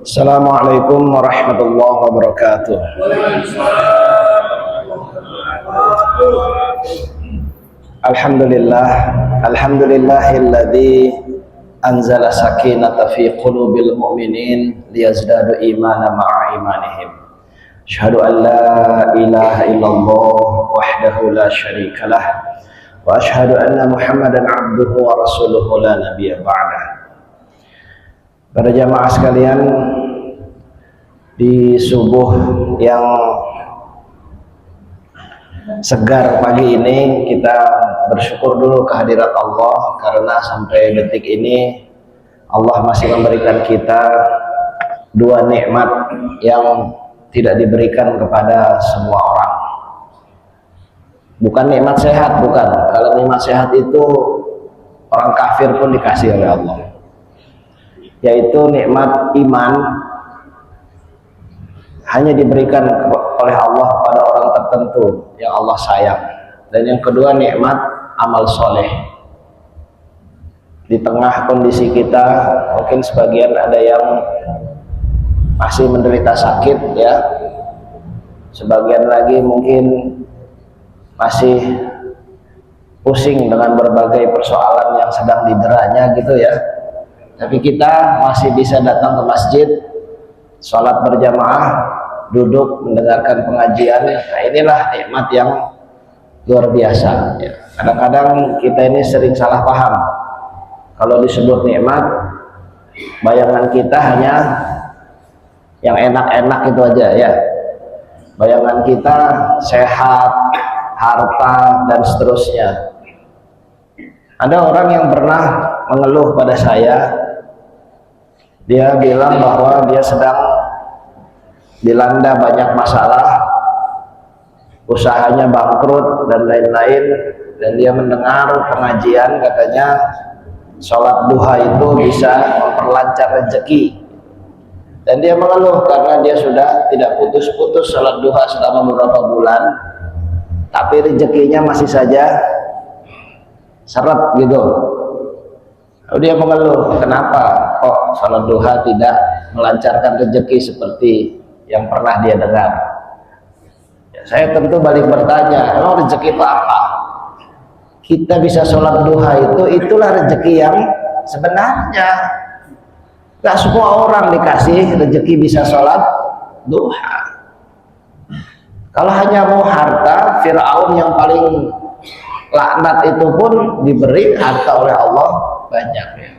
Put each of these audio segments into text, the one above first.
Assalamualaikum warahmatullahi wabarakatuh. Alhamdulillah, alhamdulillahilladzi anzala sakinata fi qulubil mu'minin liyazdadu imana ma'a imanihim. Asyhadu an la ilaha illallah wahdahu la syarikalah wa asyhadu anna Muhammadan abduhu wa rasuluhu la nabiyya ba'dah. Para jamaah sekalian, di subuh yang segar pagi ini kita bersyukur dulu kehadirat Allah, karena sampai detik ini Allah masih memberikan kita dua nikmat yang tidak diberikan kepada semua orang. Bukan nikmat sehat, bukan. Kalau nikmat sehat itu orang kafir pun dikasih oleh Allah, yaitu nikmat iman hanya diberikan oleh Allah pada orang tertentu yang Allah sayang. Dan yang kedua, nikmat amal soleh. Di tengah kondisi kita, mungkin sebagian ada yang masih menderita sakit, ya, sebagian lagi mungkin masih pusing dengan berbagai persoalan yang sedang dideranya gitu ya. Tapi kita masih bisa datang ke masjid, sholat berjamaah, duduk mendengarkan pengajian. Nah, inilah nikmat yang luar biasa. Kadang-kadang kita ini sering salah paham. Kalau disebut nikmat, bayangan kita hanya yang enak-enak itu aja, ya. Bayangan kita sehat, harta, dan seterusnya. Ada orang yang pernah mengeluh pada saya. Dia bilang bahwa dia sedang dilanda banyak masalah, usahanya bangkrut dan lain-lain, dan dia mendengar pengajian, katanya sholat duha itu bisa memperlancar rezeki. Dan dia mengeluh karena dia sudah tidak putus-putus sholat duha selama beberapa bulan, tapi rezekinya masih saja seret gitu. Lalu dia mengeluh, kenapa kok sholat duha tidak melancarkan rezeki seperti yang pernah dia dengar. Ya, saya tentu balik bertanya, emang rezeki itu apa? Kita bisa sholat duha itulah rezeki yang sebenarnya. Gak semua orang dikasih rezeki bisa sholat duha. Kalau hanya mau harta, Fir'aun yang paling laknat itu pun diberi harta oleh Allah banyak, ya.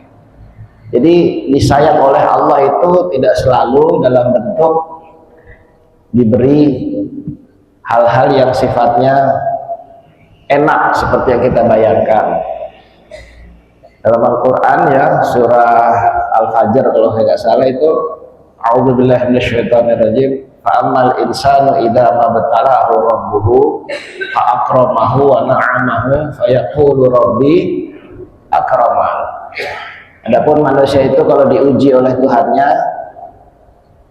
Jadi disayang oleh Allah itu tidak selalu dalam bentuk diberi hal-hal yang sifatnya enak seperti yang kita bayangkan. Dalam Al-Quran, ya, surah Al-Fajr kalau saya nggak salah itu, a'udzubillahi minasyaitonirrajim, fa'ammal insanu idza mabtalahu rabbuhu fa'akramahu wa na'amahu fayaqulu rabbi akraman. Adapun manusia itu kalau diuji oleh Tuhannya,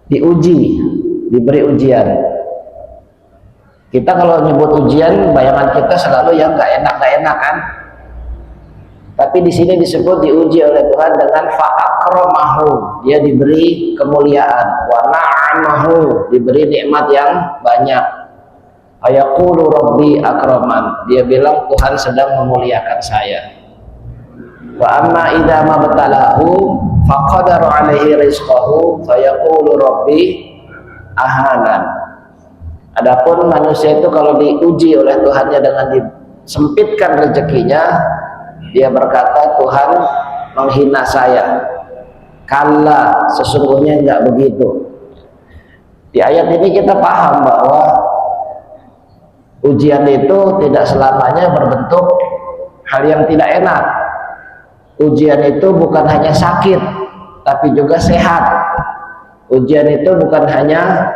diberi ujian. Kita kalau nyebut ujian, bayangan kita selalu yang nggak enak kan? Tapi di sini disebut diuji oleh Tuhan dengan fa'akramahu, dia diberi kemuliaan, wa na'amahu, diberi nikmat yang banyak. Ayaqulu rabbi akraman, dia bilang Tuhan sedang memuliakan saya. Wa amma idza mabtalahu faqadara alaihi rizqahu fayaqulu rabbi ahanan. Adapun manusia itu kalau diuji oleh Tuhannya dengan disempitkan rezekinya, dia berkata, Tuhan menghina saya. Kalla, sesungguhnya enggak begitu. Di ayat ini kita paham bahwa ujian itu tidak selamanya berbentuk hal yang tidak enak. Ujian itu bukan hanya sakit, tapi juga sehat. Ujian itu bukan hanya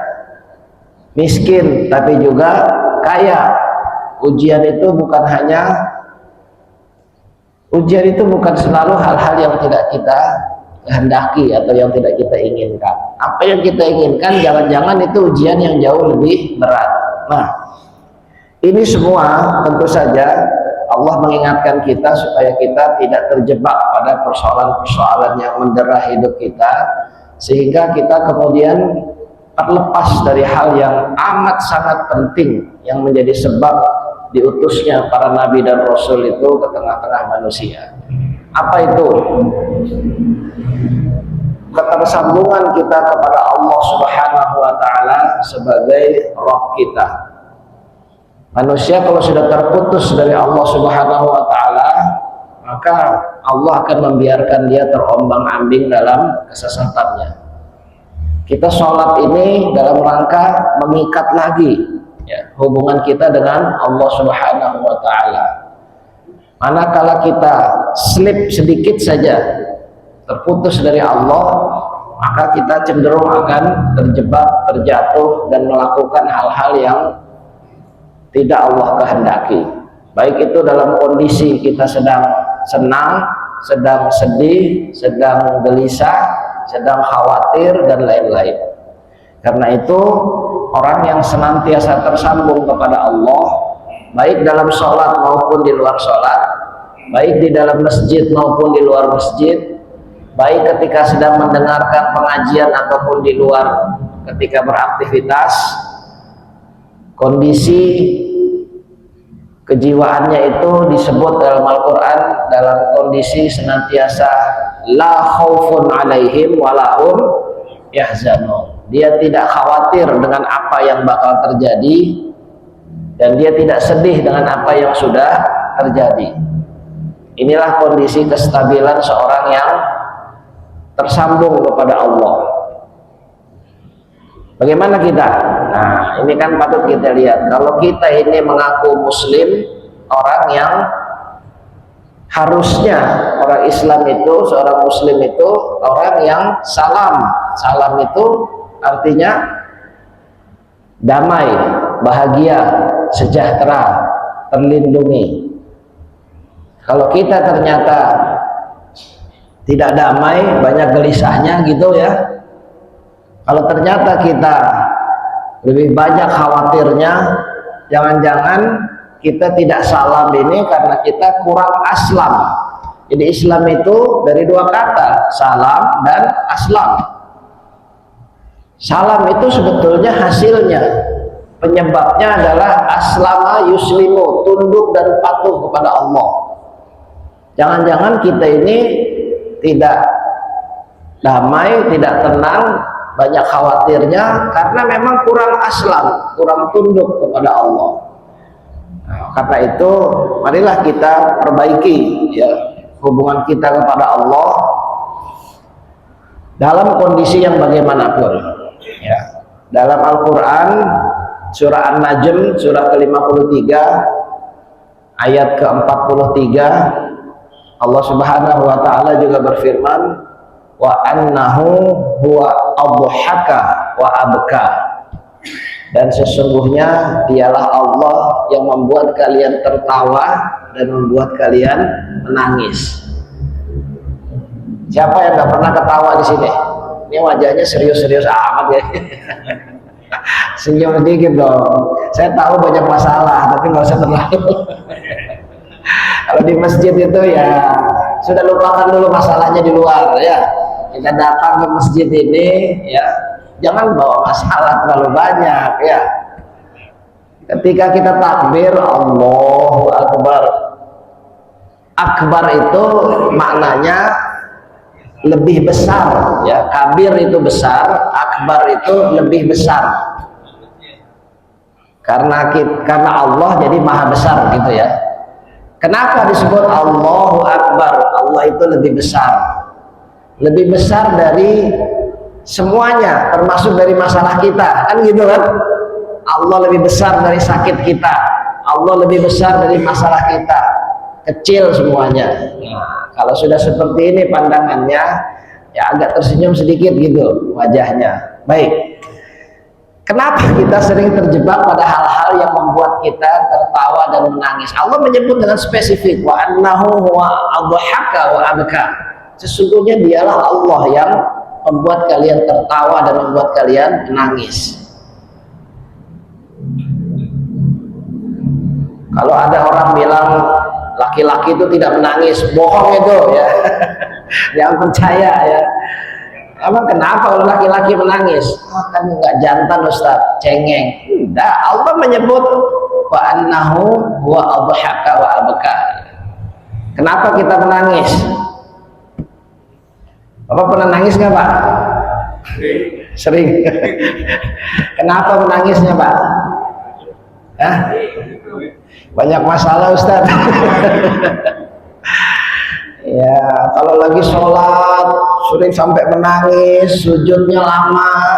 miskin, tapi juga kaya. Ujian itu bukan selalu hal-hal yang tidak kita kehendaki atau yang tidak kita inginkan. Apa yang kita inginkan, jangan-jangan itu ujian yang jauh lebih berat. Nah, ini semua tentu saja Allah mengingatkan kita supaya kita tidak terjebak pada persoalan-persoalan yang mendera hidup kita, sehingga kita kemudian terlepas dari hal yang amat sangat penting yang menjadi sebab diutusnya para nabi dan rasul itu ke tengah-tengah manusia. Apa itu? Ketersambungan kita kepada Allah Subhanahu wa taala sebagai Rabb kita. Manusia kalau sudah terputus dari Allah Subhanahu wa taala, maka Allah akan membiarkan dia terombang-ambing dalam kesesatannya. Kita sholat ini dalam rangka mengikat lagi ya, hubungan kita dengan Allah Subhanahu wa taala. Manakala kita slip sedikit saja, terputus dari Allah, maka kita cenderung akan terjebak, terjatuh, dan melakukan hal-hal yang tidak Allah kehendaki. Baik itu dalam kondisi kita sedang senang, sedang sedih, sedang gelisah, sedang khawatir, dan lain-lain. Karena itu orang yang senantiasa tersambung kepada Allah, baik dalam sholat maupun di luar sholat, baik di dalam masjid maupun di luar masjid, baik ketika sedang mendengarkan pengajian ataupun di luar ketika beraktivitas, kondisi kejiwaannya itu disebut dalam Al-Quran dalam kondisi senantiasa la khaufun alaihim walahum yahzanun. Dia tidak khawatir dengan apa yang bakal terjadi, dan dia tidak sedih dengan apa yang sudah terjadi. Inilah kondisi kestabilan seorang yang tersambung kepada Allah. Bagaimana kita? Nah, ini kan patut kita lihat. Kalau kita ini mengaku muslim, orang yang harusnya orang Islam itu, seorang muslim itu orang yang salam. Salam itu artinya damai, bahagia, sejahtera, terlindungi. Kalau kita ternyata tidak damai, banyak gelisahnya gitu ya. Kalau ternyata kita lebih banyak khawatirnya, jangan-jangan kita tidak salam ini karena kita kurang aslam. Jadi Islam itu dari dua kata, salam dan aslam. Salam itu sebetulnya hasilnya, penyebabnya adalah aslama yuslimu, tunduk dan patuh kepada Allah. Jangan-jangan kita ini tidak damai, tidak tenang, banyak khawatirnya karena memang kurang aslam, kurang tunduk kepada Allah. Nah, karena itu marilah kita perbaiki ya hubungan kita kepada Allah dalam kondisi yang bagaimanapun ya. Dalam Al-Quran surah An-Najm surah ke-53 ayat ke-43 Allah Subhanahu wa taala juga berfirman, wa annahu huwa adhaka wa abka, dan sesungguhnya dialah Allah yang membuat kalian tertawa dan membuat kalian menangis. Siapa yang nggak pernah ketawa di sini? Ini wajahnya serius-serius amat ya. Senyum sedikit dong. Saya tahu banyak masalah, tapi nggak usah terlalu. Kalau di masjid itu ya sudah lupakan dulu masalahnya di luar ya. Kita datang ke masjid ini ya, jangan bawa masalah terlalu banyak ya. Ketika kita takbir Allahu Akbar, akbar itu maknanya lebih besar ya. Kabir itu besar, akbar itu lebih besar. Karena Allah jadi maha besar gitu ya. Kenapa disebut Allahu Akbar? Allah itu lebih besar. Lebih besar dari semuanya, termasuk dari masalah kita, kan gitu kan? Allah lebih besar dari sakit kita, Allah lebih besar dari masalah kita, kecil semuanya. Nah, kalau sudah seperti ini pandangannya, ya agak tersenyum sedikit gitu wajahnya. Baik, kenapa kita sering terjebak pada hal-hal yang membuat kita tertawa dan menangis? Allah menyebut dengan spesifik, wa annahu huwa adhaka wa abka. Sesungguhnya dialah Allah yang membuat kalian tertawa dan membuat kalian menangis. Kalau ada orang bilang laki-laki itu tidak menangis, bohong itu ya. Jangan percaya ya. Emang kenapa kalau laki-laki menangis? Oh, kan nggak jantan Ustaz, cengeng. Tidak, Allah menyebut wa annahu huwa adhaka wa abka. Kenapa kita menangis? Bapak pernah nangis nggak Pak? Sering. Kenapa menangisnya Pak? Hah? Banyak masalah Ustaz. Ya, kalau lagi sholat sering sampai menangis, sujudnya lama.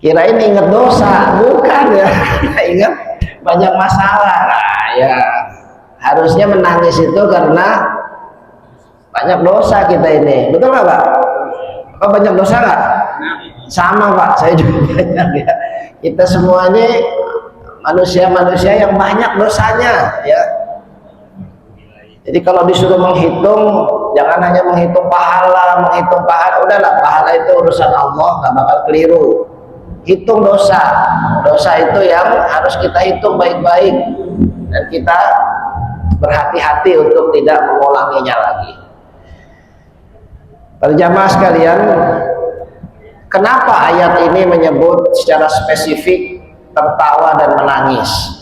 Kirain ingat dosa, bukan ya? Ingat banyak masalah. Nah, ya harusnya menangis itu karena banyak dosa kita ini. Betul nggak Pak? Apa banyak dosa nggak? Sama Pak, saya juga banyak ya. Kita semua ini manusia-manusia yang banyak dosanya ya. Jadi kalau disuruh menghitung, jangan hanya menghitung pahala, udahlah pahala itu urusan Allah, nggak bakal keliru. Hitung dosa, dosa itu yang harus kita hitung baik-baik dan kita berhati-hati untuk tidak mengulanginya lagi. Para jamaah sekalian, kenapa ayat ini menyebut secara spesifik tertawa dan menangis?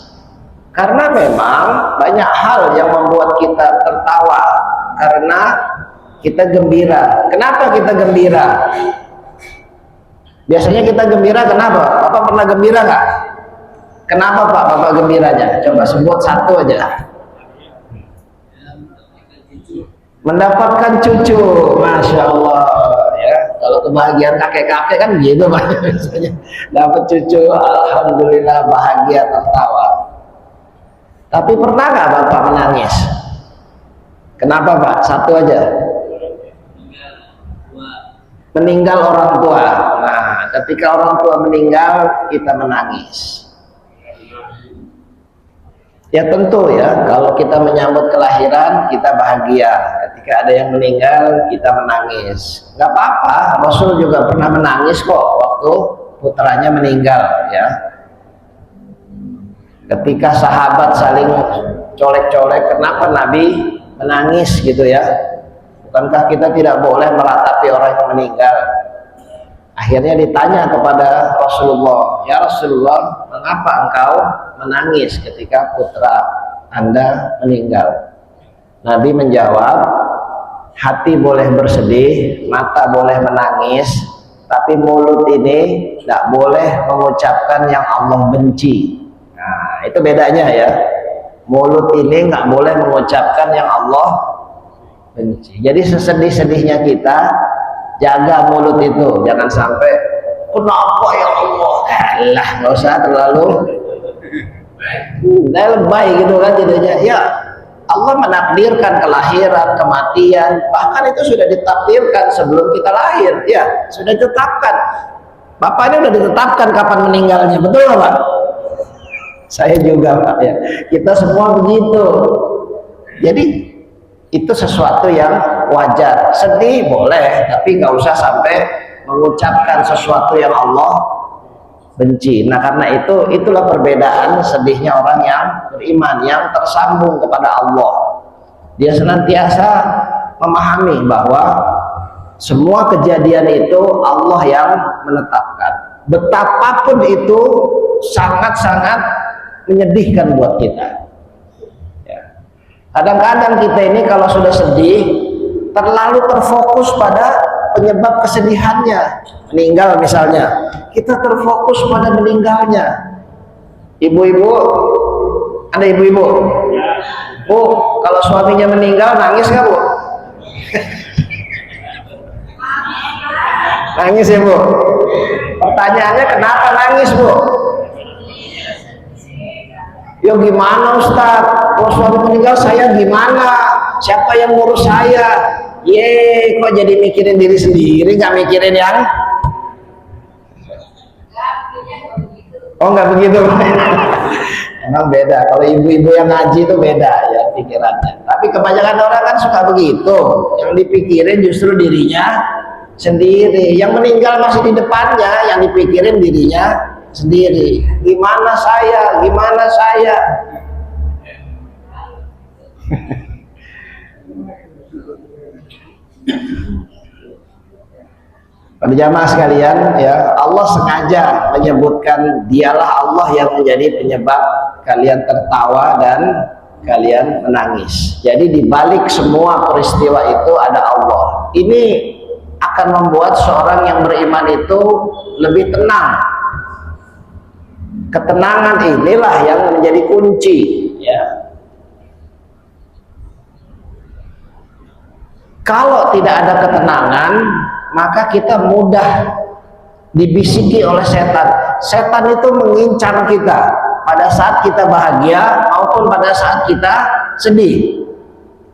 Karena memang banyak hal yang membuat kita tertawa karena kita gembira. Kenapa kita gembira? Biasanya kita gembira kenapa? Bapak pernah gembira nggak? Kenapa Pak Bapak gembiranya? Coba sebut satu aja. Mendapatkan cucu, Masya Allah ya. Kalau kebahagiaan kakek-kakek kan gitu Pak. Biasanya dapat cucu, alhamdulillah bahagia tertawa. Tapi pernah nggak Bapak menangis? Kenapa Pak? Satu aja. Meninggal orang tua. Nah, ketika orang tua meninggal, kita menangis. Ya tentu ya, kalau kita menyambut kelahiran, kita bahagia. Ketika ada yang meninggal, kita menangis. Nggak apa-apa, Rasul juga pernah menangis kok waktu putranya meninggal ya. Ketika sahabat saling colek-colek, kenapa Nabi menangis gitu ya? Bukankah kita tidak boleh meratapi orang yang meninggal? Akhirnya ditanya kepada Rasulullah, ya Rasulullah, mengapa engkau menangis ketika putra Anda meninggal? Nabi menjawab, hati boleh bersedih, mata boleh menangis, tapi mulut ini tidak boleh mengucapkan yang Allah benci. Nah, itu bedanya ya. Mulut ini nggak boleh mengucapkan yang Allah benci. Jadi sesedih-sedihnya kita jaga mulut itu, jangan sampai kenapa ya Allah, lah nggak usah terlalu lebay gitu kan jadinya. Ya Allah menakdirkan kelahiran, kematian, bahkan itu sudah ditakdirkan sebelum kita lahir, ya sudah ditetapkan. Bapak ini sudah ditetapkan kapan meninggalnya, betul nggak Pak? Saya juga Pak ya. Kita semua begitu. Jadi itu sesuatu yang wajar. Sedih boleh, tapi nggak usah sampai mengucapkan sesuatu yang Allah benci. Nah karena itulah perbedaan sedihnya orang yang beriman, yang tersambung kepada Allah. Dia senantiasa memahami bahwa semua kejadian itu Allah yang menetapkan. Betapapun itu sangat-sangat menyedihkan buat kita. Kadang-kadang kita ini kalau sudah sedih terlalu terfokus pada penyebab kesedihannya. Meninggal misalnya, kita terfokus pada meninggalnya. Ibu-ibu, ada ibu-ibu? Bu, kalau suaminya meninggal nangis nggak Bu? Nangis ya Bu? Pertanyaannya kenapa nangis Bu? Ya gimana Ustaz, kalau suami meninggal saya gimana, siapa yang ngurus saya? Kok jadi mikirin diri sendiri, nggak mikirin yang oh nggak begitu. Emang beda, kalau ibu-ibu yang ngaji itu beda ya pikirannya, tapi kebanyakan orang kan suka begitu, yang dipikirin justru dirinya sendiri. Yang meninggal masih di depannya, yang dipikirin dirinya sendiri. Gimana saya? Pada jamaah sekalian ya, Allah sengaja menyebutkan dialah Allah yang menjadi penyebab kalian tertawa dan kalian menangis. Jadi di balik semua peristiwa itu ada Allah. Ini akan membuat seorang yang beriman itu lebih tenang. Ketenangan inilah yang menjadi kunci ya. Kalau tidak ada ketenangan, maka kita mudah dibisiki oleh setan. Setan itu mengincar kita pada saat kita bahagia maupun pada saat kita sedih.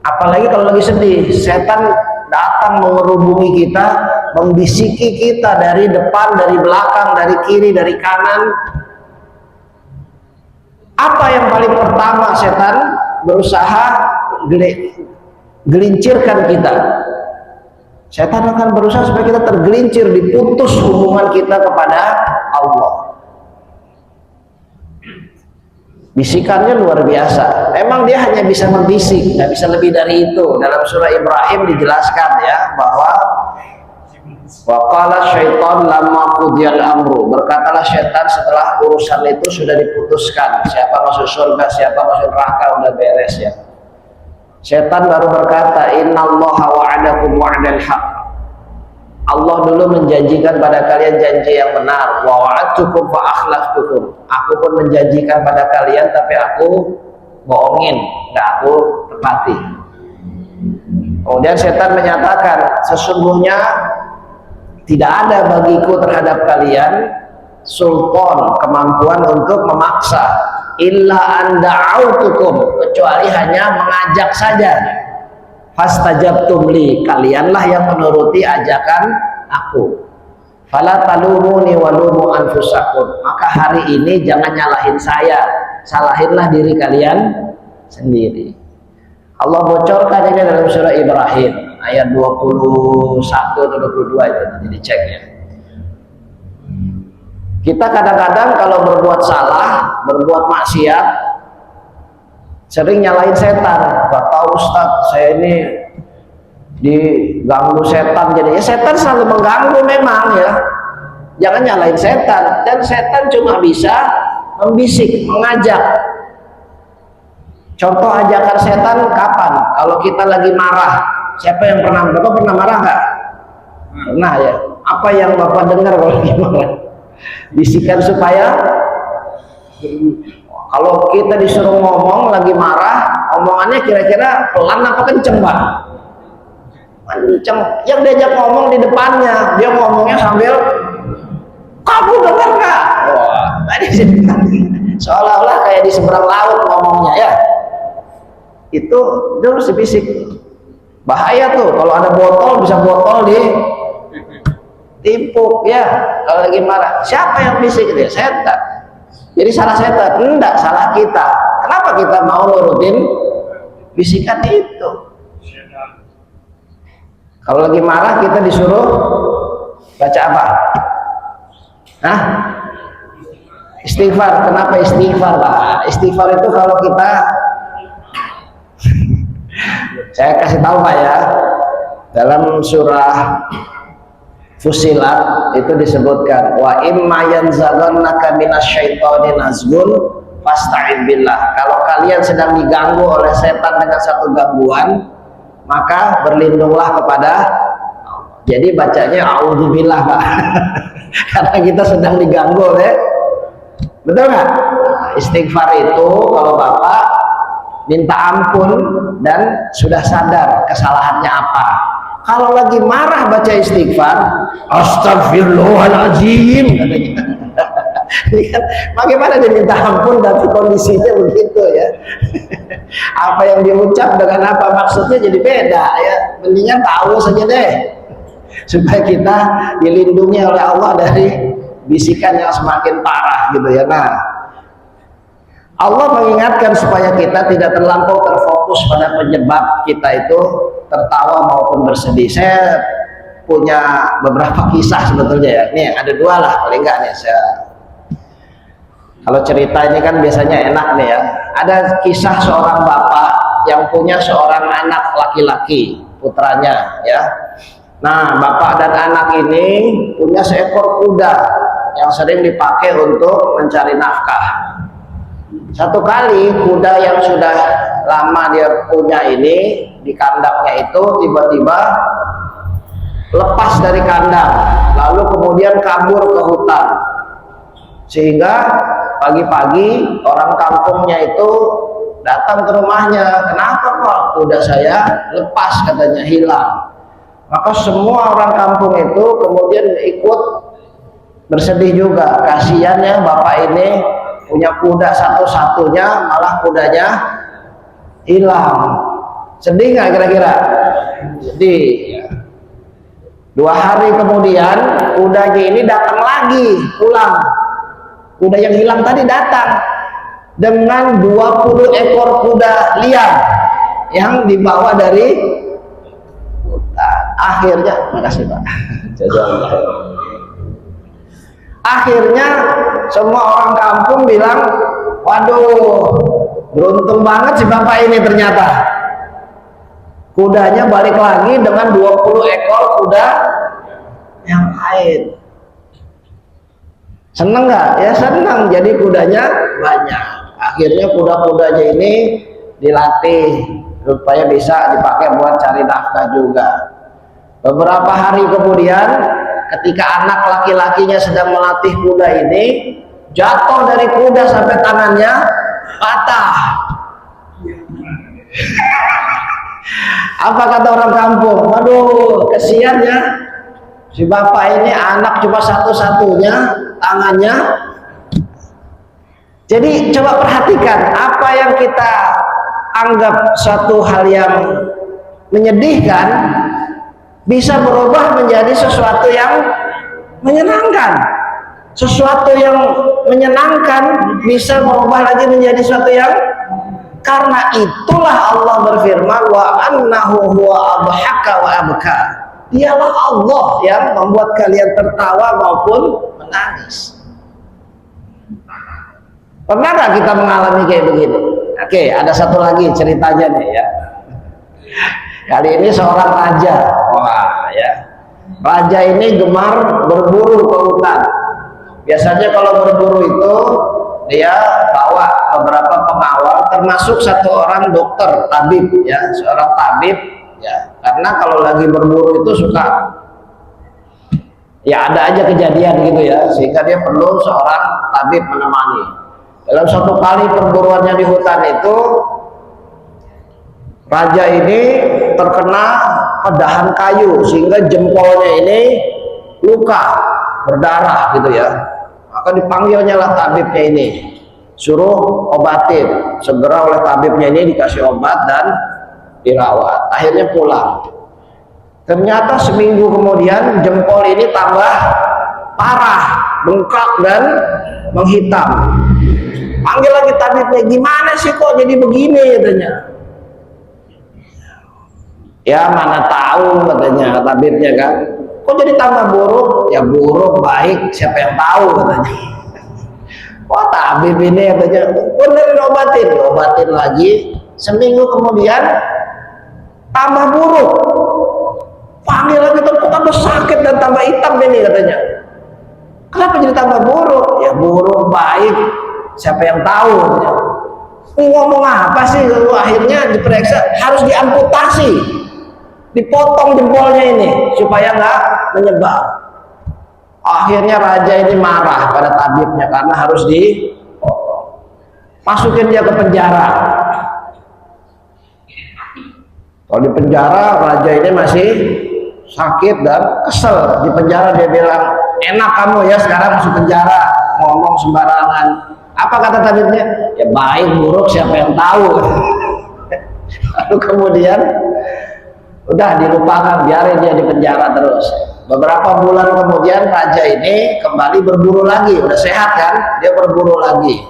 Apalagi kalau lagi sedih, setan datang mengerubungi kita, membisiki kita dari depan, dari belakang, dari kiri, dari kanan. Apa yang paling pertama setan berusaha gelincirkan kita? Setan akan berusaha supaya kita tergelincir, diputus hubungan kita kepada Allah. Bisikannya luar biasa. Memang dia hanya bisa membisik, nggak bisa lebih dari itu. Dalam surah Ibrahim dijelaskan ya bahwa waqala syaitan lamma qudiyal amru, berkatalah syaitan setelah urusan itu sudah diputuskan, siapa masuk surga, siapa masuk neraka, udah beres ya. Setan baru berkata, innallaha wa'adakum wa'dal haq. Allah dulu menjanjikan pada kalian janji yang benar. Wa wa'adtukum fa akhlaftukum. Aku pun menjanjikan pada kalian tapi aku bohongin, enggak aku tepati. Kemudian setan menyatakan, sesungguhnya tidak ada bagiku terhadap kalian sultan, kemampuan untuk memaksa, illa anda'autukum, kecuali hanya mengajak saja. Fastajabtum li, kalianlah yang menuruti ajakan aku. Fala talumuni walumu anfusakum, maka hari ini jangan nyalahin saya, salahinlah diri kalian sendiri. Allah bocorkan ini dalam surah Ibrahim ayat 21 atau 22, itu nanti dicek ya. Kita kadang-kadang kalau berbuat salah, berbuat maksiat, sering nyalahin setan. Bapak Ustadz, saya ini diganggu setan. Jadi ya setan selalu mengganggu memang ya. Jangan nyalahin setan. Dan setan cuma bisa membisik, mengajak. Contoh ajakan setan kapan? Kalau kita lagi marah. Siapa yang pernah? Bapak pernah marah nggak? Pernah ya. Apa yang Bapak dengar kalau lagi marah? Bisikan supaya kalau kita disuruh ngomong lagi marah, omongannya kira-kira pelan apa kenceng, Pak? Kenceng. Yang diajak ngomong di depannya, dia ngomongnya sambil kamu dengar nggak? Wah, tadi seolah-olah kayak di seberang laut ngomongnya ya. Itu harus dibisik. Bahaya tuh kalau ada botol, bisa botol di timpuk ya kalau lagi marah. Siapa yang bisik itu? Setan. Jadi salah setan? Enggak, salah kita. Kenapa kita mau nurutin bisikan itu? Kalau lagi marah kita disuruh baca apa? Hah? Istighfar. Kenapa istighfar, Pak? Istighfar itu kalau kita saya kasih tahu Pak ya, dalam surah Fusilat itu disebutkan wa imma yanzaghannaka minasyaitoni nazghun fasta'in billah. Kalau kalian sedang diganggu oleh setan dengan satu gangguan, maka berlindunglah kepada Allah. Jadi bacanya a'udzubillah, Pak. Karena kita sedang diganggu oleh, betul nggak? Istighfar itu kalau Bapak minta ampun dan sudah sadar kesalahannya apa. Kalau lagi marah baca istighfar, astagfirullahaladzim katanya. Bagaimana dia minta ampun tapi kondisinya begitu ya. Apa yang diucap dengan apa maksudnya jadi beda ya. Mendingan tahu saja deh, supaya kita dilindungi oleh Allah dari bisikan yang semakin parah gitu ya. Nah, Allah mengingatkan supaya kita tidak terlampau terfokus pada penyebab kita itu tertawa maupun bersedih. Saya punya beberapa kisah sebetulnya ya. Nih ada dua lah paling enggak nih saya. Kalau cerita ini kan biasanya enak nih ya. Ada kisah seorang bapak yang punya seorang anak laki-laki, putranya ya. Nah, bapak dan anak ini punya seekor kuda yang sering dipakai untuk mencari nafkah. Satu kali kuda yang sudah lama dia punya ini di kandangnya itu tiba-tiba lepas dari kandang, lalu kemudian kabur ke hutan, sehingga pagi-pagi orang kampungnya itu datang ke rumahnya. Kenapa Pak? Kuda saya lepas, katanya, hilang. Maka semua orang kampung itu kemudian ikut bersedih juga. Kasihan ya bapak ini punya kuda satu-satunya, malah kudanya hilang. Sedih nggak kira-kira? Sedih. 2 hari kemudian kudanya ini datang lagi pulang. Kuda yang hilang tadi datang dengan 20 ekor kuda liar yang dibawa dari hutan. Akhirnya, makasih Pak. Akhirnya semua orang kampung bilang, waduh, beruntung banget si bapak ini ternyata. Kudanya balik lagi dengan 20 ekor kuda yang lain. Seneng nggak? Ya seneng, jadi kudanya banyak. Akhirnya kuda-kudanya ini dilatih supaya bisa dipakai buat cari nafkah juga. Beberapa hari kemudian ketika anak laki-lakinya sedang melatih kuda ini, jatuh dari kuda sampai tangannya patah. Apa kata orang kampung? Waduh, kesian ya, si bapak ini anak cuma satu-satunya, tangannya. Jadi coba perhatikan, apa yang kita anggap suatu hal yang menyedihkan bisa berubah menjadi sesuatu yang menyenangkan. Sesuatu yang menyenangkan bisa berubah lagi menjadi sesuatu yang, karena itulah Allah berfirman, wa annahu huwa adhaka wa abka. Dialah Allah yang membuat kalian tertawa maupun menangis. Pernah nggak kita mengalami kayak begini? Oke, ada satu lagi ceritanya nih ya. Kali ini seorang raja. Wah ya, raja ini gemar berburu ke hutan. Biasanya kalau berburu itu dia bawa beberapa pengawal, termasuk satu orang dokter, tabib ya, seorang tabib ya. Karena kalau lagi berburu itu suka ya ada aja kejadian gitu ya, sehingga dia perlu seorang tabib menemani. Dalam suatu kali perburuannya di hutan itu, raja ini terkena pedahan kayu sehingga jempolnya ini luka, berdarah gitu ya. Maka dipanggilnya lah tabibnya ini, suruh obatin. Segera oleh tabibnya ini dikasih obat dan dirawat. Akhirnya pulang. Ternyata seminggu kemudian jempol ini tambah parah, bengkak dan menghitam. Panggil lagi tabibnya, gimana sih kok jadi begini, katanya. Ya mana tahu, katanya tabibnya kan. Kok jadi tambah buruk? Ya buruk baik, siapa yang tahu, katanya. Wah tabib ini, katanya, benerin obatin lagi. Seminggu kemudian tambah buruk. Panggil lagi, tambah sakit dan tambah hitam ini, katanya. Kenapa jadi tambah buruk? Ya buruk baik, siapa yang tahu, katanya. Ini ngomong apa sih? Lalu akhirnya diperiksa, harus diamputasi. Dipotong jempolnya ini supaya nggak menyebar. Akhirnya raja ini marah pada tabibnya karena harus dipotong. Masukin dia ke penjara. Kalau di penjara raja ini masih sakit dan kesel. Di penjara dia bilang, enak kamu ya sekarang masuk penjara, ngomong sembarangan. Apa kata tabibnya? Ya baik buruk siapa yang tahu. Lalu kemudian udah dilupakan, biarin dia di penjara terus. Beberapa bulan kemudian raja ini kembali berburu lagi, udah sehat kan, dia berburu lagi.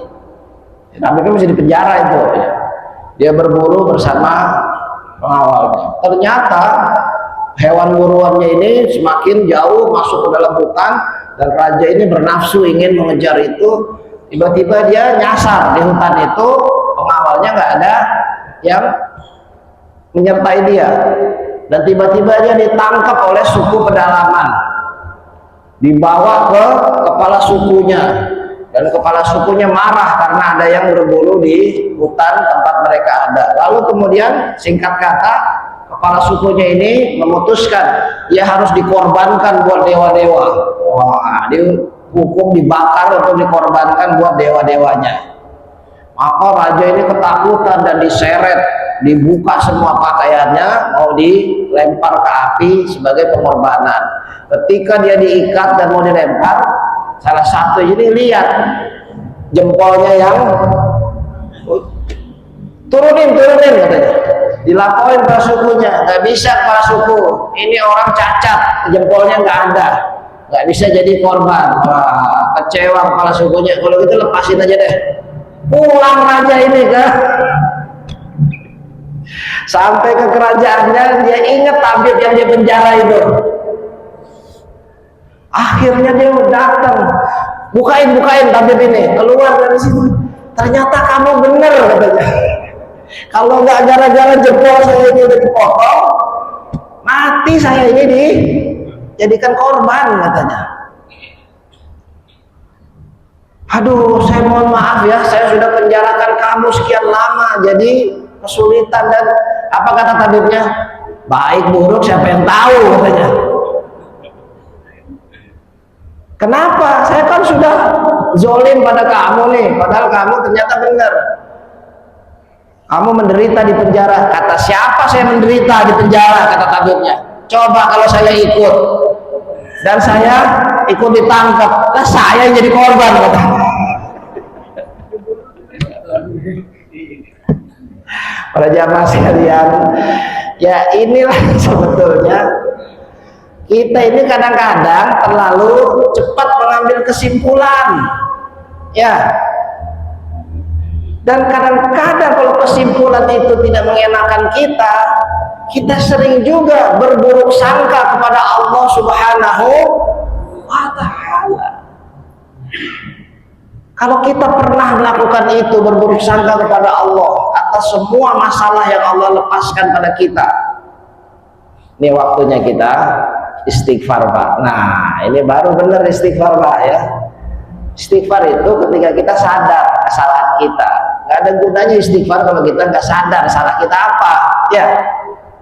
Tapi kan masih di penjara itu ya. Dia berburu bersama pengawalnya. Ternyata hewan buruannya ini semakin jauh masuk ke dalam hutan, dan raja ini bernafsu ingin mengejar itu. Tiba-tiba dia nyasar di hutan itu, pengawalnya nggak ada yang menyertai dia. dan tiba-tiba dia ditangkap oleh suku pedalaman, dibawa ke kepala sukunya, dan kepala sukunya marah karena ada yang berburu di hutan tempat mereka ada. Lalu kemudian singkat kata kepala sukunya ini memutuskan dia harus dikorbankan buat dewa-dewa. Wah, dihukum dibakar untuk dikorbankan buat dewa-dewanya. Maka raja ini ketakutan dan diseret, dibuka semua pakaiannya, mau dilempar ke api sebagai pengorbanan. Ketika dia diikat dan mau dilempar, salah satu ini lihat jempolnya yang turunin katanya, dilaporin ke sukunya. Nggak bisa kepala suku, ini orang cacat, jempolnya nggak ada, nggak bisa jadi korban. Wah, kecewa kepala sukunya. Kalau gitu lepasin aja deh, pulang raja ini kan. Sampai ke kerajaannya, dia ingat tabib yang di penjara itu. Akhirnya dia datang, bukain tabib ini, keluar dari situ. Ternyata kamu bener katanya. Kalau nggak gara-gara jempol saya ini udah dipotong, mati saya ini dijadikan korban katanya. Aduh, saya mohon maaf ya, saya sudah penjarakan kamu sekian lama, jadi kesulitan. Dan apa kata tabibnya? Baik buruk siapa yang tahu katanya. Kenapa? Saya kan sudah zolim pada kamu nih, padahal kamu ternyata benar. Kamu menderita di penjara. Kata siapa saya menderita di penjara? Kata tabibnya. Coba kalau saya ikut dan saya ikut ditangkap, lah saya yang jadi korban kata. Para jamaah sekalian, ya inilah sebetulnya kita ini kadang-kadang terlalu cepat mengambil kesimpulan, ya. Dan kadang-kadang kalau kesimpulan itu tidak mengenakan kita, kita sering juga berburuk sangka kepada Allah Subhanahu wa Ta'ala. Kalau kita pernah melakukan itu, berburuk sangka kepada Allah atas semua masalah yang Allah lepaskan pada kita, ini waktunya kita istighfar, Pak. Nah, ini baru benar istighfar, Pak, ya. Istighfar itu ketika kita sadar kesalahan kita. Nggak ada gunanya istighfar kalau kita nggak sadar salah kita apa, ya.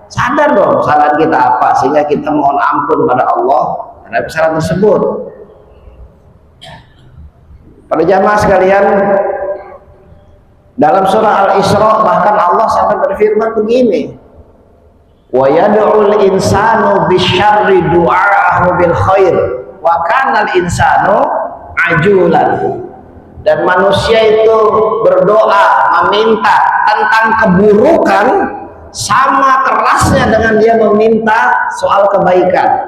Sadar dong salah kita apa, sehingga kita mohon ampun pada Allah terhadap kesalahan tersebut. Para jamaah sekalian, dalam surah Al-Isra bahkan Allah sampai berfirman begini, wa yad'ul insanu bisyarri du'aahu bil khair wa kana al insanu ajulan. Dan manusia itu berdoa meminta tentang keburukan sama kerasnya dengan dia meminta soal kebaikan.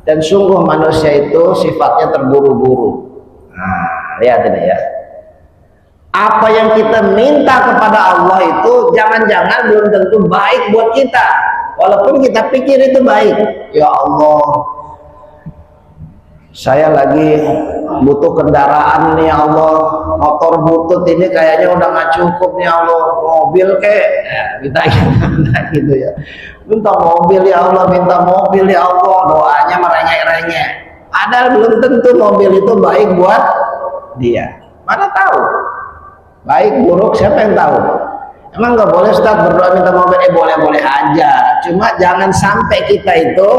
Dan sungguh manusia itu sifatnya terburu-buru. Nah, lihat ini ya, apa yang kita minta kepada Allah itu jangan-jangan belum tentu baik buat kita, walaupun kita pikir itu baik. Ya Allah, saya lagi butuh kendaraan nih ya Allah, motor butut ini kayaknya udah nggak cukup nih ya Allah, mobil kek, minta gitu ya, minta mobil ya Allah, minta mobil ya Allah, doanya merengek-rengek, padahal belum tentu mobil itu baik buat dia. Mana tahu baik buruk, siapa yang tahu? Emang nggak boleh Ustaz berdoa minta mobil? Boleh-boleh aja, cuma jangan sampai kita itu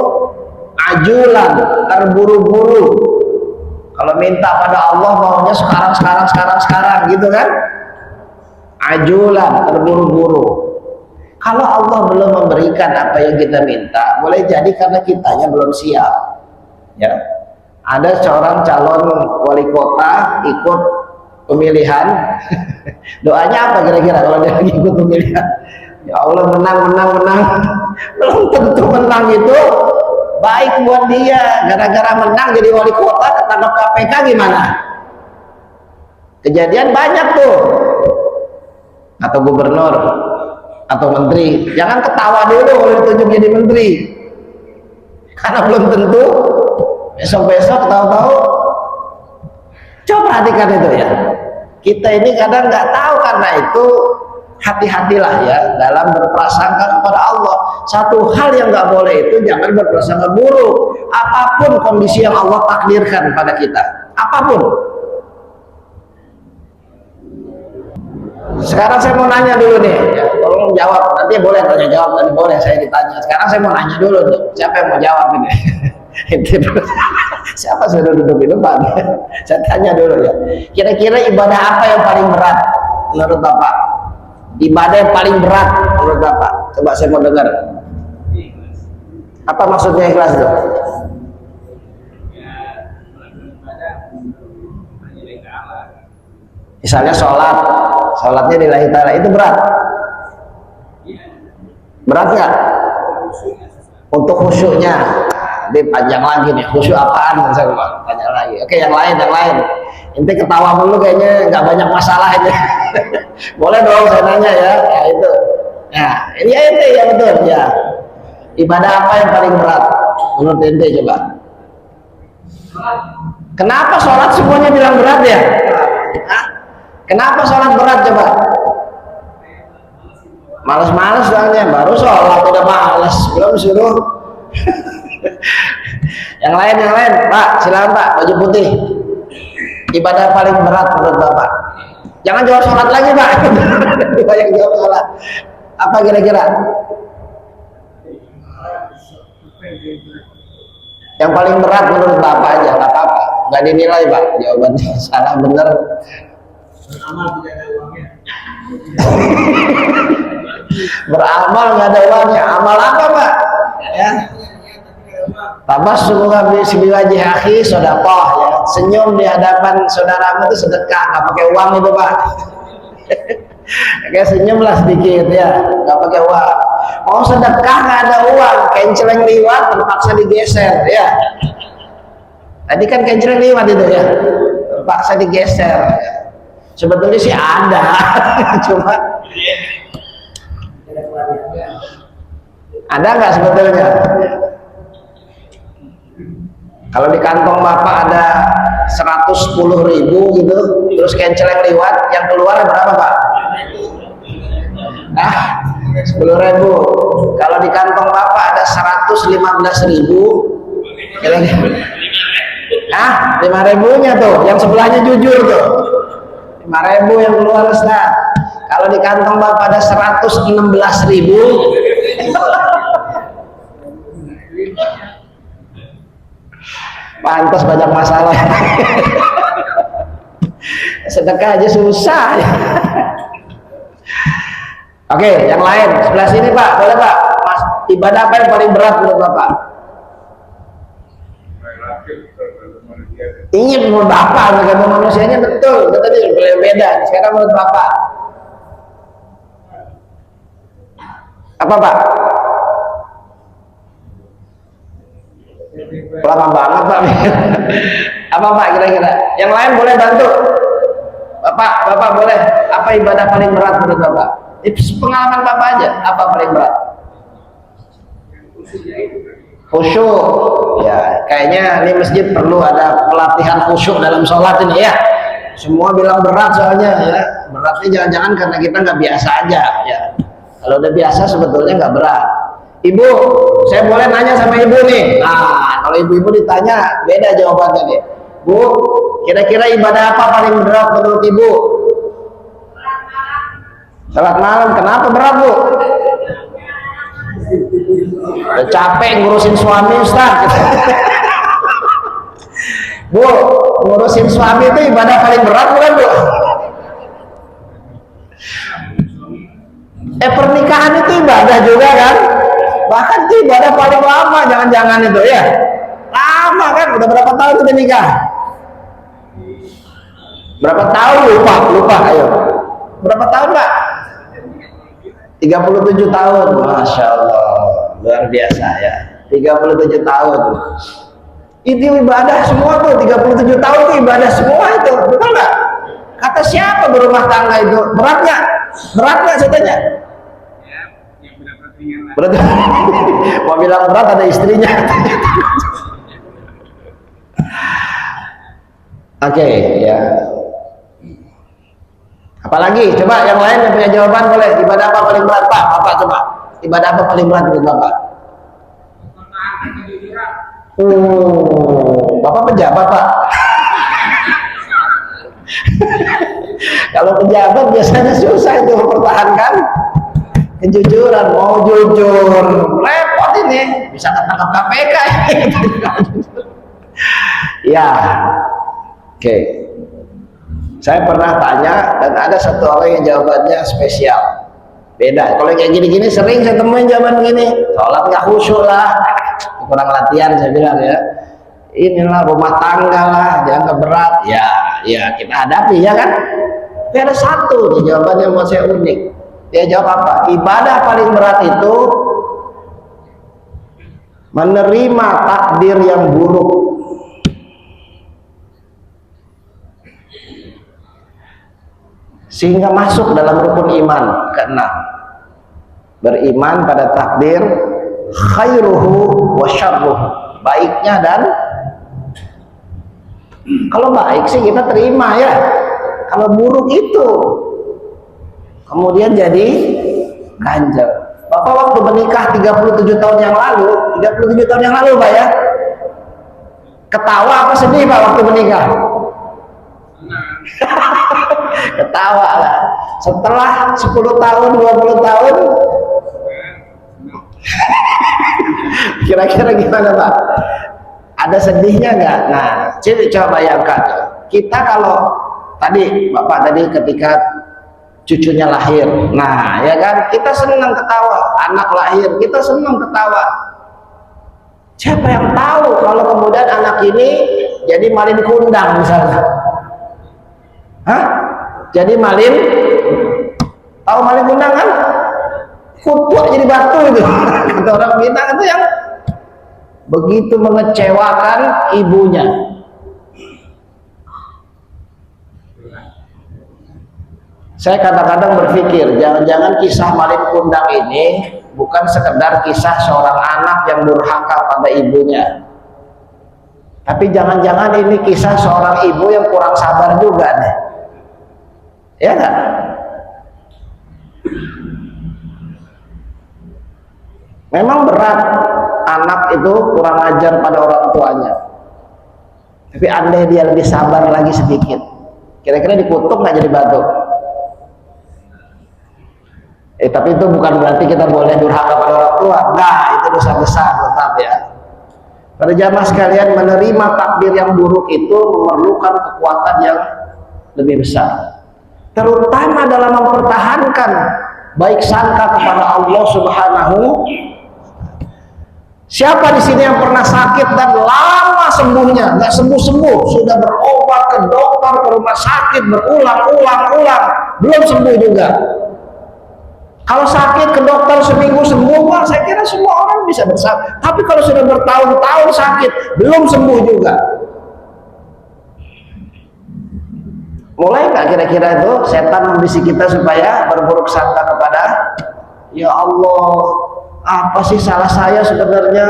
ajulan, terburu-buru. Kalau minta pada Allah maunya sekarang gitu kan, ajulan, terburu-buru. Kalau Allah belum memberikan apa yang kita minta, boleh jadi karena kitanya belum siap, ya. Ada seorang calon wali kota ikut pemilihan, doanya apa kira-kira kalau dia lagi ikut pemilihan? Ya Allah, menang, belum tentu menang itu baik buat dia. Gara-gara menang jadi wali kota ketangkap KPK gimana? Kejadian banyak tuh. Atau gubernur atau menteri, jangan ketawa dulu kalau ditunjuk jadi menteri, karena belum tentu besok-besok tahu-tahu. Coba perhatikan itu ya, kita ini kadang nggak tahu, karena itu hati-hatilah ya dalam berprasangka kepada Allah. Satu hal yang nggak boleh itu jangan berprasangka buruk. Apapun kondisi yang Allah takdirkan pada kita, apapun. Sekarang saya mau nanya dulu nih, ya, tolong jawab. Nanti boleh tanya jawab, nanti boleh saya ditanya. Sekarang saya mau nanya dulu nih, siapa yang mau jawab ini? Siapa sudah duduk di depan? Saya tanya dulu ya. Kira-kira ibadah apa yang paling berat menurut Bapak? Ibadah yang paling berat menurut Bapak? Coba saya mau dengar. Apa maksudnya ikhlas itu? Misalnya sholatnya lillahi ta'ala, itu berat? Berat nggak? Untuk khusyuknya, panjang lagi nih, khusyuk apaan? Saya tanya lagi. Oke, yang lain. Inti ketawa dulu, kayaknya nggak banyak masalah ini. Boleh dong saya nanya ya, itu. Nah, ini ente ya betul ya. Ibadah apa yang paling berat menurut ente coba? Kenapa sholat semuanya bilang berat ya? Hah? Kenapa sholat berat coba? Males-males soalnya, baru sholat udah males, belum suruh. yang lain, Pak, silakan Pak, baju putih. Ibadah paling berat menurut Bapak? Jangan jawab sholat lagi Pak. Banyak jawab sholat. Apa kira-kira? Yang paling berat menurut Bapak aja, nggak apa-apa, nggak dinilai Pak. Jawabannya salah benar. Beramal tidak ada uangnya. Beramal nggak ada uangnya. Amal apa Pak? Ya. Tabassum bismillahi akhi sedekah ya. Senyum di hadapan saudaramu itu sedekah, nggak pakai uang itu Pak. Kayak senyumlah sedikit ya, nggak pakai uang. Mau sedekah nggak ada uang, kenceleng liwat terpaksa digeser ya. Tadi kan kenceleng liwat itu ya, terpaksa digeser. Sebetulnya sih ada, cuma ada nggak sebetulnya? Kalau di kantong Bapak ada 110.000 gitu, terus kenceleng liwat, yang keluar berapa Pak? 10.000. Kalau di kantong Bapak ada 115.000, kira-kira 5.000-nya tuh, yang sebelahnya jujur tuh, 5.000 yang keluar Ustaz. Kalau di kantong Bapak ada 116.000, pantas banyak masalah. Sedekah aja susah. Oke, yang lain sebelah sini Pak, boleh Pak? Mas, ibadah apa yang paling berat menurut Bapak? Ini menurut Bapak, tergantung manusianya betul. Tadi beda. Sekarang menurut Bapak apa Pak? Lama banget Pak. Apa Pak kira-kira? Yang lain boleh bantu. Bapak boleh. Apa ibadah paling berat menurut Bapak? Pengalaman Bapak aja. Apa paling berat? Khusyuk. Ya, kayaknya ini masjid perlu ada pelatihan khusyuk dalam sholat ini ya. Semua bilang berat soalnya ya. Beratnya jangan-jangan karena kita nggak biasa aja ya. Kalau udah biasa sebetulnya nggak berat. Ibu, saya boleh nanya sama ibu nih. Nah, kalau ibu-ibu ditanya beda jawabannya nih. Bu, kira-kira ibadah apa paling berat menurut ibu? Salat malam. Kenapa berat Bu? Udah capek ngurusin suami Ustaz. Bu, ngurusin suami itu ibadah paling berat bukan Bu? Pernikahan itu ibadah juga kan? Bahkan itu ibadah paling lama, jangan-jangan itu ya. Lama kan, udah berapa tahun sudah nikah? Berapa tahun? Lupa, ayo. Berapa tahun Pak? 37 tahun, Masya Allah, luar biasa ya. 37 tahun. Itu ibadah semua tuh, 37 tahun itu ibadah semua itu, betul nggak? Kata siapa berumah tangga itu? Beratnya? Beratnya saya tanya. Berat. Mau bilang berat ada istrinya. Oke, ya. Apalagi? Coba yang lain yang punya jawaban boleh. Ibadah apa paling berat Pak? Apa coba? Ibadah apa paling berat menurut Bapak? Bapak pejabat, Pak. Kalau pejabat biasanya susah itu mempertahankan kejujuran. Mau jujur repot ini, bisa ketangkap KPK. Ya, oke. Saya pernah tanya dan ada satu orang yang jawabannya spesial, beda. Kalau kayak gini-gini sering saya temuin jawaban gini, sholat nggak khusyuk lah, kurang latihan saya bilang ya. Inilah rumah tangga lah, dianggap berat. Ya kita hadapi ya kan. Tapi ada satu nih jawabannya buat saya unik. Dia jawab apa? Ibadah paling berat itu menerima takdir yang buruk. Sehingga masuk dalam rukun iman keenam. Beriman pada takdir khairuhu wa syarruhu, baiknya dan kalau baik sih kita terima ya. Kalau buruk itu kemudian jadi ganjel. Bapak waktu menikah 37 tahun yang lalu, 37 tahun yang lalu Pak ya, ketawa apa sedih Pak waktu menikah? Ketawa lah. Setelah 10 tahun 20 tahun kira-kira gimana Pak? Ada sedihnya nggak? Nah, coba bayangkan kita kalau tadi Bapak tadi ketika cucunya lahir, nah ya kan kita senang ketawa, anak lahir kita senang ketawa. Siapa yang tahu kalau kemudian anak ini jadi malin kundang misalnya? Hah? Jadi malin, tahu malin kundang kan? Kutuk jadi batu itu. Kata orang Minang itu yang begitu mengecewakan ibunya. Saya kadang-kadang berpikir, jangan-jangan kisah malin kundang ini bukan sekedar kisah seorang anak yang durhaka pada ibunya, tapi jangan-jangan ini kisah seorang ibu yang kurang sabar juga nih, ya kan? Memang berat anak itu kurang ajar pada orang tuanya, tapi andai dia lebih sabar lagi sedikit, kira-kira dikutuk nggak jadi batu? Tapi itu bukan berarti kita boleh durhaka pada orang tua. Nah, itu dosa besar tetap ya. Pada jamaah sekalian, menerima takdir yang buruk itu memerlukan kekuatan yang lebih besar, terutama dalam mempertahankan baik sangka kepada Allah Subhanahu. Siapa di sini yang pernah sakit dan lama sembuhnya, nggak sembuh-sembuh, sudah berobat ke dokter, ke rumah sakit berulang-ulang, belum sembuh juga? Kalau sakit ke dokter seminggu sembuh, wah saya kira semua orang bisa bersabar. Tapi kalau sudah bertahun-tahun sakit belum sembuh juga, mulai nggak kira-kira itu setan membisik kita supaya berburuk sangka kepada ya Allah, apa sih salah saya sebenarnya?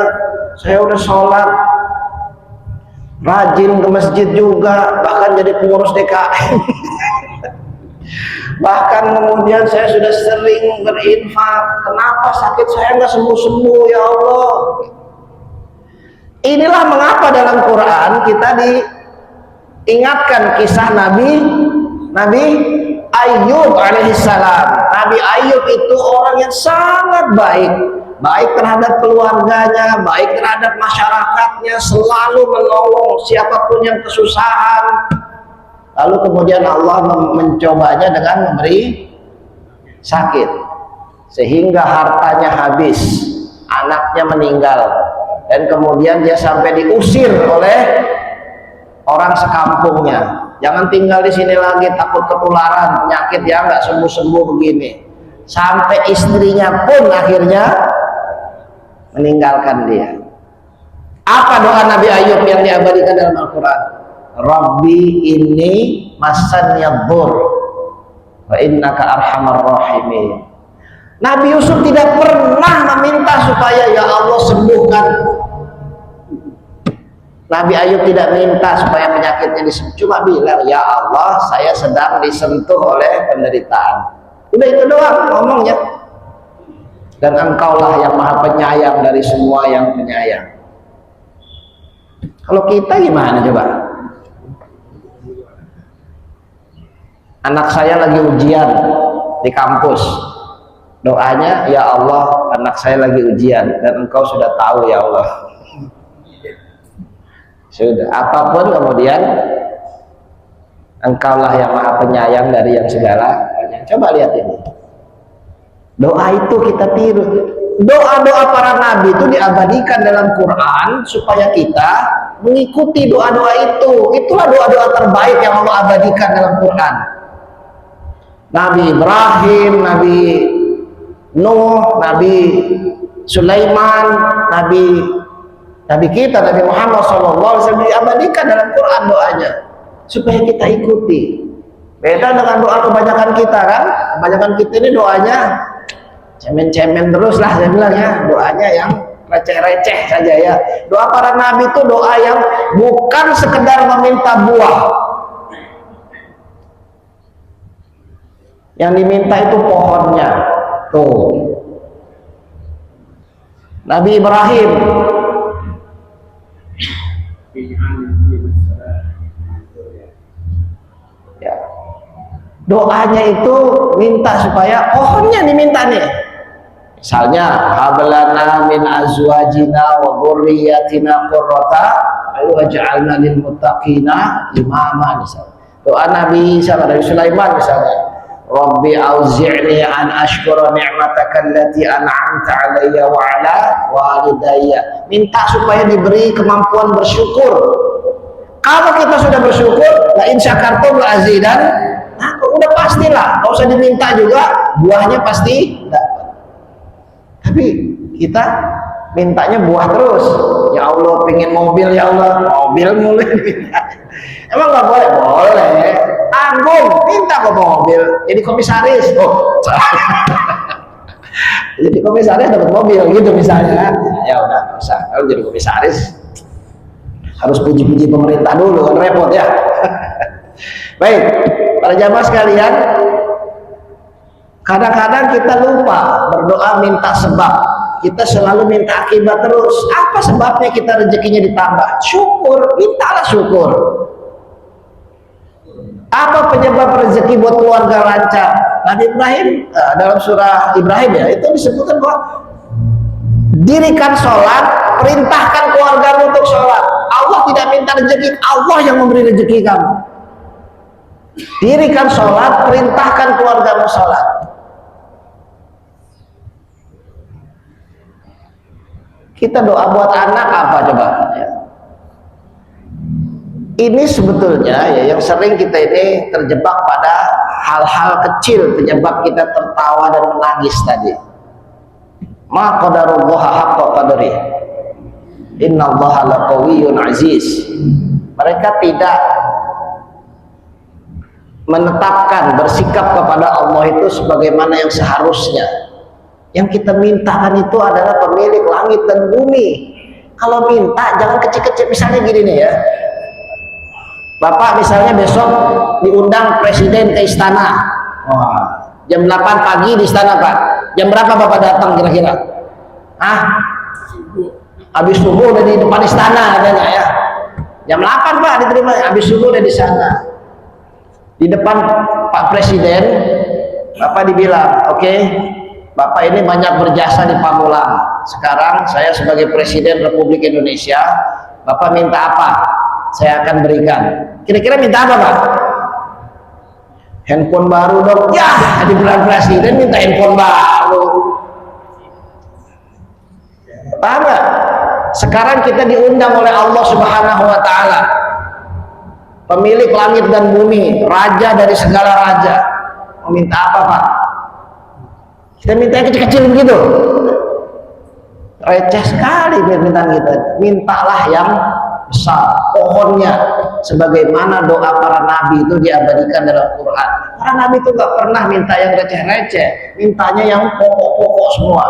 Saya udah sholat, rajin ke masjid juga, bahkan jadi pengurus DKM. Bahkan kemudian saya sudah sering berinfak, kenapa sakit saya nggak sembuh-sembuh ya Allah? Inilah mengapa dalam Quran kita diingatkan kisah Nabi Ayub alaihissalam. Nabi Ayub itu orang yang sangat baik, baik terhadap keluarganya, baik terhadap masyarakatnya, selalu menolong siapapun yang kesusahan. Lalu kemudian Allah mencobanya dengan memberi sakit, sehingga hartanya habis, anaknya meninggal, dan kemudian dia sampai diusir oleh orang sekampungnya. Jangan tinggal di sini lagi, takut ketularan penyakit ya, nggak sembuh-sembuh begini. Sampai istrinya pun akhirnya meninggalkan dia. Apa doa Nabi Ayub yang diabadikan dalam Al-Quran? Rabbi inni masanya dhur wa innaka arhamar rahimin. Nabi Yusuf tidak pernah meminta supaya ya Allah sembuhkan. Nabi Ayub tidak minta supaya penyakitnya disembuhkan, cuma bilang ya Allah saya sedang disentuh oleh penderitaan. Udah itu doang ngomongnya. dan engkaulah yang maha penyayang dari semua yang penyayang. Kalau kita gimana coba? Anak saya lagi ujian di kampus, doanya, ya Allah anak saya lagi ujian dan engkau sudah tahu ya Allah. Sudah, apapun kemudian engkaulah yang maha penyayang dari yang segala. Coba lihat ini, doa itu kita tiru. Doa-doa para nabi itu diabadikan dalam Quran supaya kita mengikuti doa-doa itu. Itulah doa-doa terbaik yang Allah abadikan dalam Quran. Nabi Ibrahim, Nabi Nuh, Nabi Sulaiman, Nabi kita, Nabi Muhammad SAW diabadikan dalam Quran doanya supaya kita ikuti. Beda dengan doa kebanyakan kita kan. Kebanyakan kita ini doanya cemen-cemen terus lah, saya bilang ya, doanya yang receh-receh saja ya. Doa para nabi itu doa yang bukan sekedar meminta buah, yang diminta itu pohonnya. Tuh, Nabi Ibrahim ya, doanya itu minta supaya pohonnya diminta nih. Misalnya, hablana min azwajina wa dzurriyyatina qurrata waj'alna lil muttaqina imama, misalnya. Doa Nabi Sulaiman misalnya, Rabbi auzi'ni an ashkura ni'mataka allati an'amta 'alayya wa 'ala walidayya. Minta supaya diberi kemampuan bersyukur. Kalau kita sudah bersyukur, la in syakartum la azidan. Nah, udah pastilah, enggak usah diminta juga, buahnya pasti dapat. Tapi kita mintanya buah terus. Ya Allah, pengen mobil, ya Allah, mobil mulai minta. Emang nggak boleh? Boleh. Tanggung, minta kok mobil. Jadi komisaris. Oh, jadi komisaris dapat mobil gitu misalnya. Ya udah, nggak usah. Kalau jadi komisaris harus puji-puji pemerintah dulu, kan repot ya. Baik, para jamaah sekalian, kadang-kadang kita lupa berdoa minta sebab. Kita selalu minta akibat terus. Apa sebabnya kita rezekinya ditambah? Syukur, mintalah syukur. Apa penyebab rezeki buat keluarga lancar? Nabi Ibrahim dalam surah Ibrahim ya, itu disebutkan bahwa dirikan sholat, perintahkan keluarga untuk sholat. Allah tidak minta rezeki, Allah yang memberi rezeki kamu. Dirikan sholat, perintahkan keluargamu sholat. Kita doa buat anak apa coba? Ya. Ini sebetulnya ya yang sering kita ini terjebak pada hal-hal kecil penyebab kita tertawa dan menangis tadi. Ma qadarullah haqqa qadri. Innallaha laqawiyyun aziz. Mereka tidak menetapkan bersikap kepada Allah itu sebagaimana yang seharusnya. Yang kita mintakan itu adalah pemilik langit dan bumi. Kalau minta jangan kecil-kecil, misalnya gini nih ya, Bapak misalnya besok diundang presiden ke istana. Wah, jam 8 pagi di istana Pak. Jam berapa Bapak datang kira-kira? Habis subuh udah di depan istana katanya ya. Jam 8 Pak diterima, habis subuh udah di sana. Di depan Pak Presiden, Bapak dibilang, oke, Bapak ini banyak berjasa di Pamulang. Sekarang saya sebagai Presiden Republik Indonesia, Bapak minta apa? Saya akan berikan. Kira-kira minta apa Pak? Handphone baru dong. Ya, di bulan Presiden minta handphone baru. Paham gak? Sekarang kita diundang oleh Allah Subhanahu wa Ta'ala, pemilik langit dan bumi, raja dari segala raja. Mau minta apa Pak? Kita minta yang kecil-kecil begitu, receh sekali permintaan kita. Mintalah yang besar, pohonnya, sebagaimana doa para nabi itu diabadikan dalam Quran. Para nabi itu gak pernah minta yang receh-receh, mintanya yang pokok-pokok semua.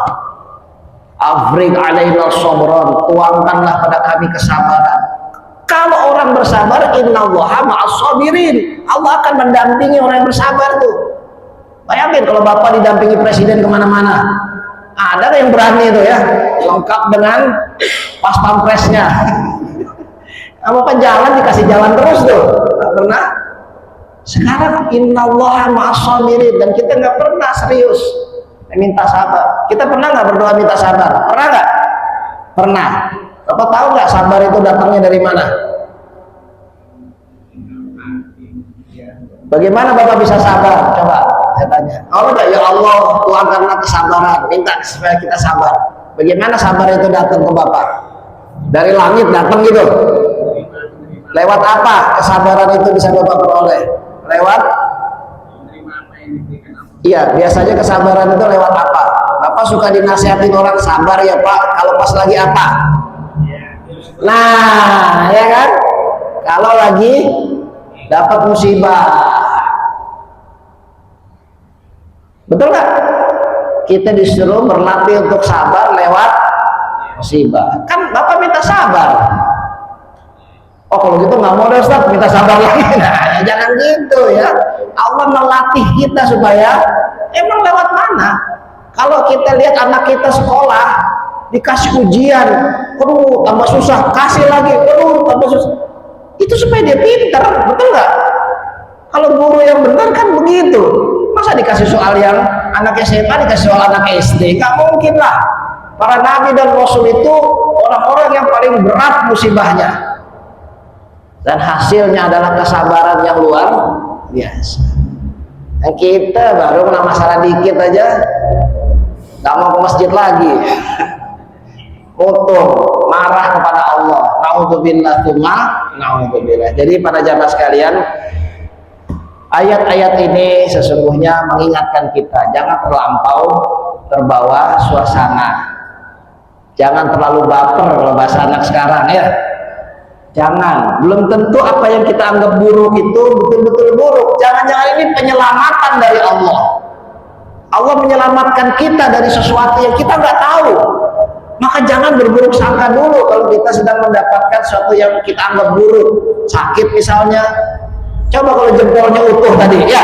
Afrig alaina sabran, tuangkanlah pada kami kesabaran. Kalau orang bersabar, innallaha ma'as sabirin, Allah akan mendampingi orang yang bersabar tuh. Bayangin kalau Bapak didampingi presiden kemana-mana, Ada yang berani itu ya, lengkap dengan pas pampresnya. Kamu kan jalan dikasih jalan terus tuh, nggak pernah. Sekarang innallaha ma'as-sabirin, dan kita nggak pernah serius minta sabar. Kita pernah nggak berdoa minta sabar? Pernah nggak? Pernah. Bapak tahu nggak sabar itu datangnya dari mana? Bagaimana Bapak bisa sabar? Coba saya tanya. Allah, ya Allah, Tuhan karena kesabaran, minta supaya kita sabar. Bagaimana sabar itu datang ke Bapak? Dari langit datang gitu? Lewat apa kesabaran itu bisa Bapak peroleh? Lewat? Iya, biasanya kesabaran itu lewat apa? Bapak suka dinasihatin orang, sabar ya Pak, kalau pas lagi apa? Nah, ya kan? Kalau lagi dapat musibah. Betul nggak? Kita disuruh berlatih untuk sabar lewat musibah. Kan Bapak minta sabar. Oh kalau gitu nggak mau deh Ustaz, minta sabar lagi. Nah, jangan gitu ya. Allah melatih kita supaya emang lewat mana? Kalau kita lihat anak kita sekolah dikasih ujian, aduh tambah susah, kasih lagi, aduh tambah susah. Itu supaya dia pintar, betul nggak? Kalau guru yang benar kan begitu. Masa dikasih soal yang anak SMA dikasih soal anak SD? Nggak mungkin lah. Para nabi dan rasul itu orang-orang yang paling berat musibahnya. Dan hasilnya adalah kesabaran yang luar biasa. Dan kita baru kena masalah dikit aja nggak mau ke masjid lagi, kotor, marah kepada Allah. Naudzubillah, naudzubillah. Jadi para jamaah sekalian, ayat-ayat ini sesungguhnya mengingatkan kita jangan terlampau terbawa suasana, jangan terlalu baper kalau bahasa anak sekarang ya. Jangan, belum tentu apa yang kita anggap buruk itu betul-betul buruk. Jangan-jangan ini penyelamatan dari Allah. Allah menyelamatkan kita dari sesuatu yang kita nggak tahu. Maka jangan berburuk sangka dulu kalau kita sedang mendapatkan sesuatu yang kita anggap buruk. Sakit misalnya, coba kalau jempolnya utuh tadi, ya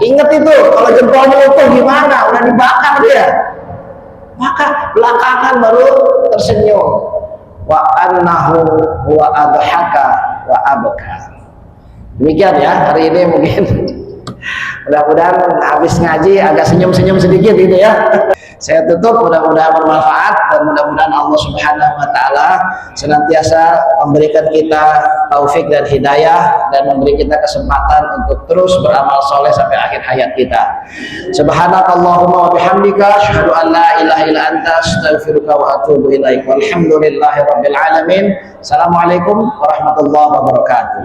ingat itu, kalau jempolnya utuh gimana? Udah dibakar dia. Maka belakangan baru tersenyum. Wa annahu wa adhaka wa abka. Demikian ya hari ini mungkin. Mudah-mudahan habis ngaji agak senyum-senyum sedikit gitu ya. Saya tutup, mudah-mudahan bermanfaat dan mudah-mudahan Allah Subhanahu wa taala senantiasa memberikan kita taufik dan hidayah dan memberi kita kesempatan untuk terus beramal soleh sampai akhir hayat kita. Subhanakallahumma wa bihamdika asyhadu an la ilaha illa anta astaghfiruka wa atubu ilaik. Walhamdulillahirabbil alamin. Assalamualaikum warahmatullahi wabarakatuh.